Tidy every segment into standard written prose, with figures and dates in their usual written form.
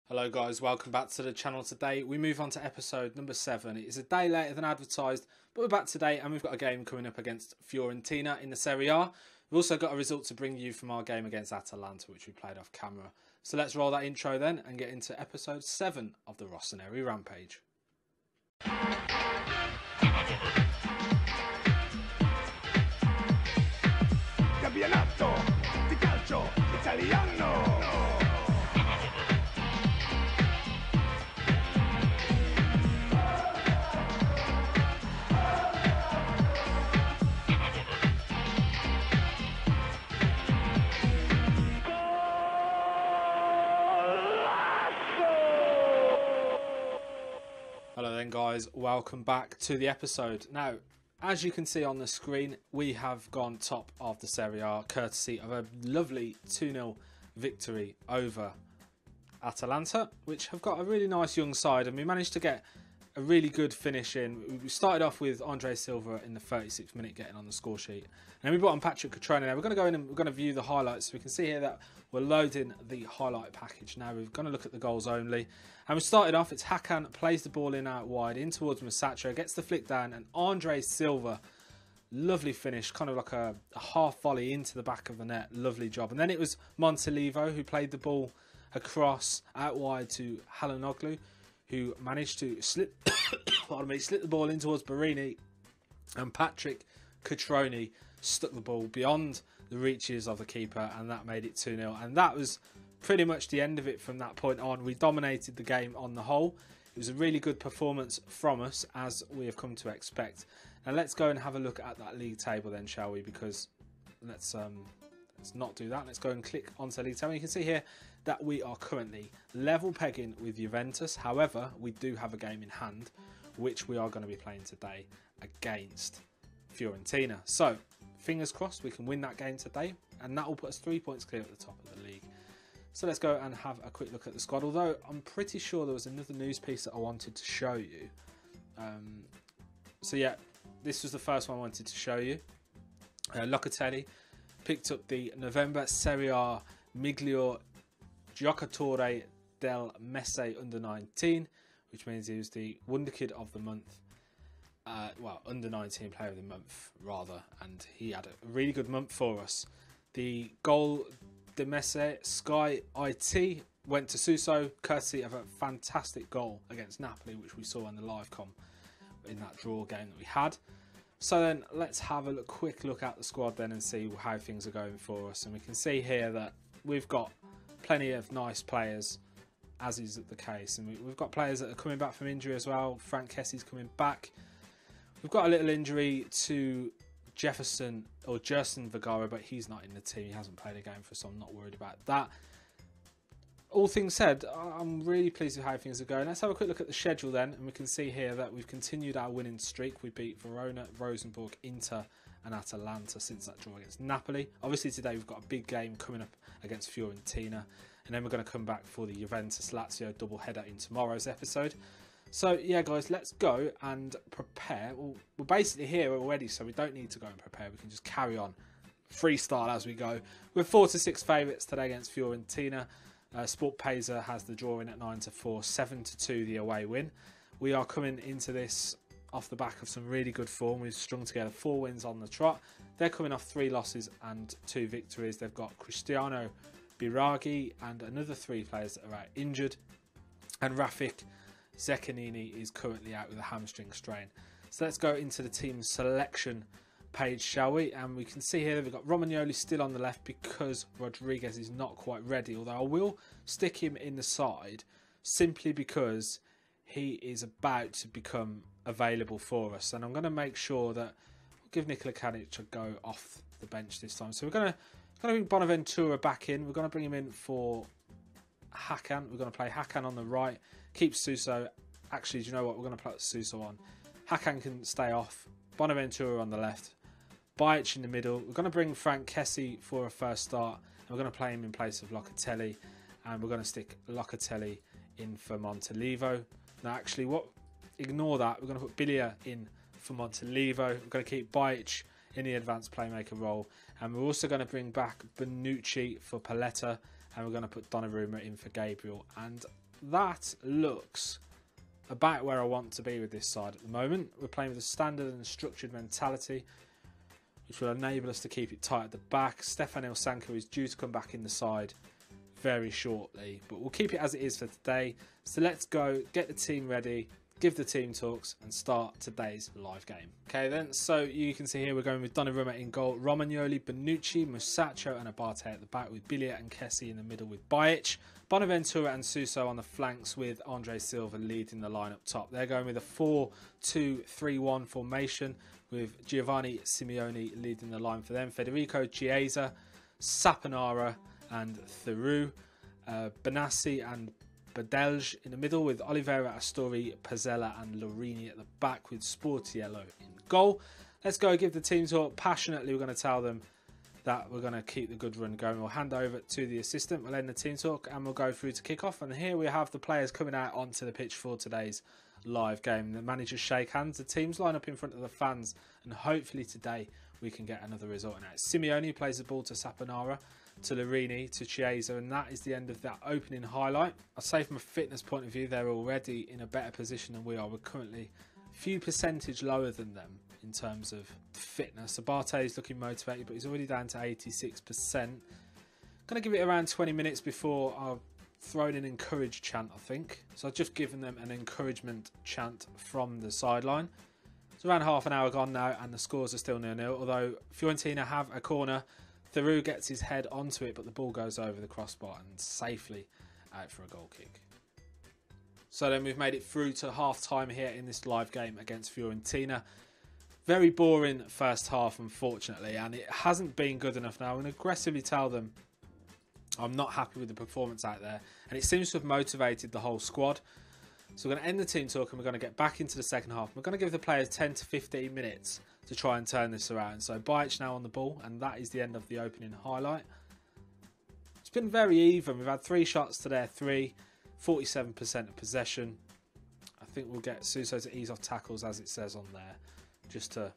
Hello guys, welcome back to the channel. Today we move on to episode number 7. It is a day later than advertised, but we're back today and we've got a game coming up against Fiorentina in the Serie A. We've also got a result to bring you from our game against Atalanta, which we played off camera. So let's roll that intro then and get into episode 7 of the Rossoneri Rampage. Campionato di calcio italiano. Hello then guys, welcome back to the episode. Now, as you can see on the screen, we have gone top of the Serie A courtesy of a lovely 2-0 victory over Atalanta, which have got a really nice young side, and we managed to get a really good finish in. We started off with Andre Silva in the 36th minute getting on the score sheet, and then we brought on Patrick Cutrone. Now we're going to go in and we're going to view the highlights. So we can see here that we're loading the highlight package now. We're going to look at the goals only, and we started off. It's Hakan plays the ball in out wide in towards Musacchio, gets the flick down, and Andre Silva, lovely finish, kind of like a half volley into the back of the net. Lovely job. And then it was Montolivo who played the ball across out wide to Halanoglu, who managed to slip slip the ball in towards Barini, and Patrick Cutrone stuck the ball beyond the reaches of the keeper, and that made it 2-0. And that was pretty much the end of it from that point on. We dominated the game on the whole. It was a really good performance from us, as we have come to expect. Now let's go and have a look at that league table then, shall we? Because let's not do that. Let's go and click onto the league table. You can see here that we are currently level pegging with Juventus. However, we do have a game in hand, which we are going to be playing today against Fiorentina. So, fingers crossed we can win that game today, and that will put us 3 points clear at the top of the league. So let's go and have a quick look at the squad, although I'm pretty sure there was another news piece that I wanted to show you. So yeah, this was the first one I wanted to show you. Locatelli picked up the November Serie A Miglior Giocatore del Mese under 19, which means he was the Wonder Kid of the month. Well, under 19 player of the month rather, and he had a really good month for us. The goal de Mese Sky IT went to Suso, courtesy of a fantastic goal against Napoli, which we saw in the live com in that draw game that we had. So then let's have a quick look at the squad then and see how things are going for us. And we can see here that we've got plenty of nice players, as is the case. And we've got players that are coming back from injury as well. Frank Kessie's coming back. We've got a little injury to Gerson Vergara, but he's not in the team. He hasn't played a game for us, so I'm not worried about that. All things said, I'm really pleased with how things are going. Let's have a quick look at the schedule then, and we can see here that we've continued our winning streak. We beat Verona, Rosenborg, Inter and Atalanta since that draw against Napoli. Obviously today we've got a big game coming up against Fiorentina, and then we're going to come back for the Juventus-Lazio double header in tomorrow's episode. So yeah guys, let's go and prepare. We're basically here already, so we don't need to go and prepare. We can just carry on freestyle as we go. We're 4-6 favourites today against Fiorentina. Sport Pesa has the draw in at 9-4, 7-2 the away win. We are coming into this off the back of some really good form. We've strung together 4 wins on the trot. They're coming off 3 losses and 2 victories. They've got Cristiano Biraghi and another 3 players that are out injured, and Rafik Zeccanini is currently out with a hamstring strain. So let's go into the team selection page, shall we? And we can see here that we've got Romagnoli still on the left because Rodriguez is not quite ready, although I will stick him in the side simply because he is about to become available for us, and I'm going to make sure that we'll give Nikola Kanic a go off the bench this time. So we're going to bring Bonaventura back in. We're going to bring him in for Hakan. We're going to play Hakan on the right, keep Suso. Actually, do you know what? We're going to put Suso on. Hakan can stay off. Bonaventura on the left. Bajic in the middle. We're going to bring Frank Kessie for a first start. And we're going to play him in place of Locatelli. And we're going to stick Locatelli in for Montolivo. Now, actually, ignore that. We're going to put Bilia in for Montolivo. We're going to keep Bajic in the advanced playmaker role. And we're also going to bring back Bonucci for Paletta. And we're going to put Donnarumma in for Gabriel. And that looks about where I want to be with this side at the moment. We're playing with a standard and structured mentality, which will enable us to keep it tight at the back. Stefan Ilsanko is due to come back in the side very shortly, but we'll keep it as it is for today. So let's go, get the team ready, give the team talks, and start today's live game. Okay then, so you can see here we're going with Donnarumma in goal, Romagnoli, Bonucci, Musacchio and Abate at the back, with Bilia and Kessie in the middle with Bajic, Bonaventura and Suso on the flanks, with Andre Silva leading the line up top. They're going with a 4-2-3-1 formation, with Giovanni Simeone leading the line for them. Federico Chiesa, Saponara and Theroux, Benassi and Badelj in the middle, with Oliveira, Astori, Pazzella and Lorini at the back, with Sportiello in goal. Let's go give the team talk. Passionately, we're going to tell them that we're going to keep the good run going. We'll hand over to the assistant, we'll end the team talk, and we'll go through to kick-off. And here we have the players coming out onto the pitch for today's live game. The managers shake hands, the teams line up in front of the fans, and hopefully today we can get another result. Now, Simeone plays the ball to Saponara, to Lorini, to Chiesa, and that is the end of that opening highlight. I'd say from a fitness point of view, they're already in a better position than we are. We're currently a few percentage lower than them in terms of fitness. Abate is looking motivated, but he's already down to 86%. Going to give it around 20 minutes before I'll throw in an encourage chant, I think. So I've just given them an encouragement chant from the sideline. It's around half an hour gone now, and the scores are still 0-0, although Fiorentina have a corner. Theroux gets his head onto it, but the ball goes over the crossbar and safely out for a goal kick. So then we've made it through to half time here in this live game against Fiorentina. Very boring first half, unfortunately, and it hasn't been good enough now. I'm going to aggressively tell them I'm not happy with the performance out there, and it seems to have motivated the whole squad. So we're going to end the team talk and we're going to get back into the second half. We're going to give the players 10 to 15 minutes to try and turn this around. So Bajic now on the ball, and that is the end of the opening highlight. It's been very even. We've had 3 shots to their 3, 47% of possession. I think we'll get Suso to ease off tackles, as it says on there, just to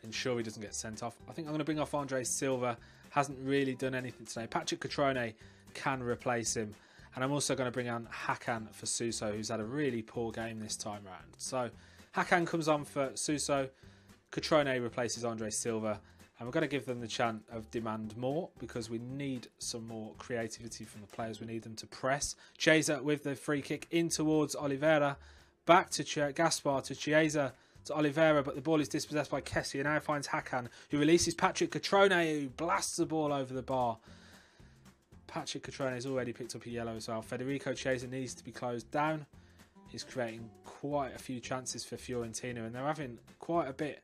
ensure he doesn't get sent off. I think I'm going to bring off Andre Silva. Hasn't really done anything today. Patrick Cutrone can replace him. And I'm also going to bring on Hakan for Suso, who's had a really poor game this time round. So Hakan comes on for Suso. Cutrone replaces Andre Silva. And we're going to give them the chant of demand more, because we need some more creativity from the players. We need them to press. Chiesa with the free kick in towards Oliveira. Back to Gaspar, to Chiesa, to Oliveira, but the ball is dispossessed by Kessie, and now finds Hakan, who releases Patrick Cutrone, who blasts the ball over the bar. Patrick Cutrone has already picked up a yellow as well. Federico Chiesa needs to be closed down. He's creating quite a few chances for Fiorentina, and they're having quite a bit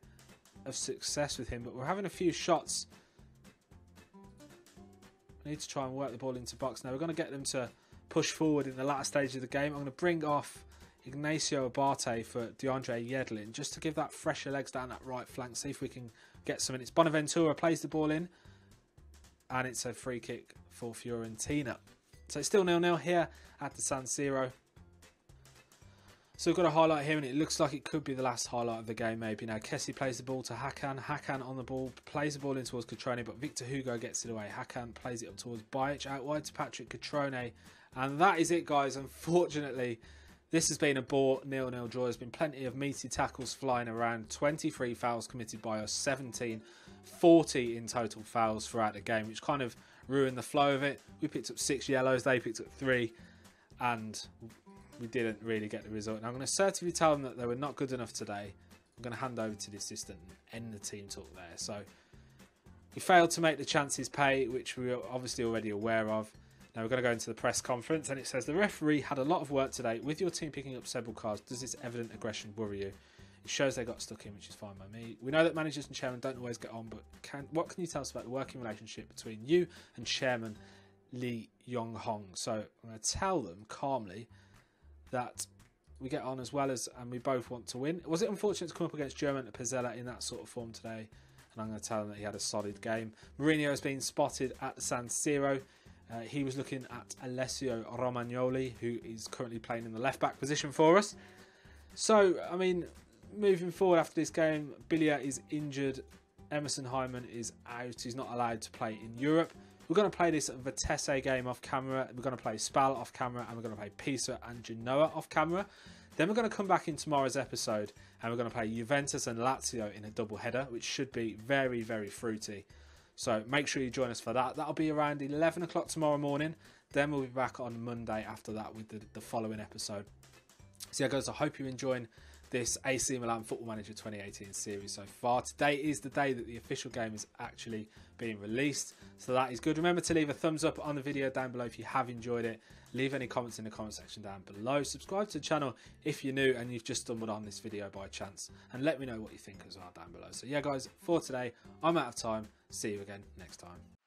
of success with him, but we're having a few shots. We need to try and work the ball into box. Now we're going to get them to push forward in the latter stage of the game. I'm going to bring off Ignacio Abate for DeAndre Yedlin, just to give that fresher legs down that right flank, see if we can get some minutes. Bonaventura plays the ball in, and it's a free kick for Fiorentina. So it's still 0-0 here at the San Siro. So we've got a highlight here, and it looks like it could be the last highlight of the game maybe. Now Kessie plays the ball to Hakan. Hakan on the ball, plays the ball in towards Cutrone, but Victor Hugo gets it away. Hakan plays it up towards Bajic, out wide to Patrick Cutrone. And that is it, guys. Unfortunately, this has been a bore 0-0 draw. There's been plenty of meaty tackles flying around. 23 fouls committed by us, 17, 40 in total fouls throughout the game, which kind of ruined the flow of it. We picked up 6 yellows, they picked up 3, and we didn't really get the result. And I'm going to certainly tell them that they were not good enough today. I'm going to hand over to the assistant and end the team talk there. So we failed to make the chances pay, which we were obviously already aware of. Now we're going to go into the press conference, and it says, the referee had a lot of work today. With your team picking up several cards, does this evident aggression worry you? It shows they got stuck in, which is fine by me. We know that managers and chairmen don't always get on, but what can you tell us about the working relationship between you and chairman Lee Yong-hong? So I'm going to tell them calmly that we get on as well as, and we both want to win. Was it unfortunate to come up against German Pazzella in that sort of form today? And I'm going to tell them that he had a solid game. Mourinho has been spotted at the San Siro. He was looking at Alessio Romagnoli, who is currently playing in the left-back position for us. So, I mean, moving forward after this game, Bilia is injured. Emerson Hyman is out. He's not allowed to play in Europe. We're going to play this Vitesse game off camera. We're going to play Spal off camera, and we're going to play Pisa and Genoa off camera. Then we're going to come back in tomorrow's episode, and we're going to play Juventus and Lazio in a double header, which should be very, very fruity. So make sure you join us for that. That'll be around 11 o'clock tomorrow morning. Then we'll be back on Monday after that with the following episode. So yeah, guys, I hope you're enjoying this AC Milan Football Manager 2018 series so far. Today is the day that the official game is actually being released, so that is good. Remember to leave a thumbs up on the video down below if you have enjoyed it. Leave any comments in the comment section down below. Subscribe to the channel if you're new and you've just stumbled on this video by chance, and let me know what you think as well down below. So yeah, guys, for today I'm out of time. See you again next time.